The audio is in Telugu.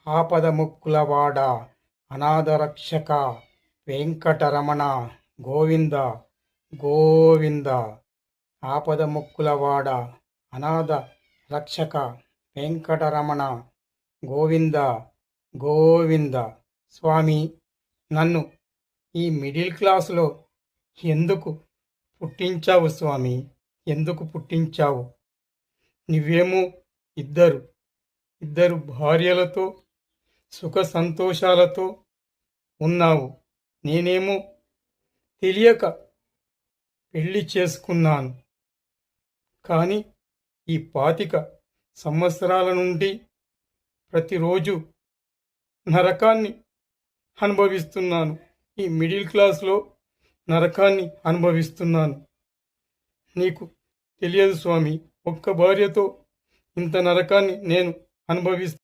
ఆపదముక్కులవాడ అనాథరక్షక వెంకటరమణ గోవింద గోవింద. ఆపదముక్కులవాడ అనాథ రక్షక వెంకటరమణ గోవింద గోవింద. స్వామి, నన్ను ఈ మిడిల్ క్లాసులో ఎందుకు పుట్టించావు స్వామి? ఎందుకు పుట్టించావు? నువ్వేమో ఇద్దరు భార్యలతో సుఖ సంతోషాలతో ఉన్నావు. నేనేమో తెలియక పెళ్లి చేసుకున్నాను. కానీ ఈ 25 సంవత్సరాల నుండి ప్రతిరోజు నరకాన్ని అనుభవిస్తున్నాను. ఈ మిడిల్ క్లాస్లో నరకాన్ని అనుభవిస్తున్నాను. నీకు తెలియదు స్వామి, ఒక్క భార్యతో ఇంత నరకాన్ని నేను అనుభవిస్తున్నాను.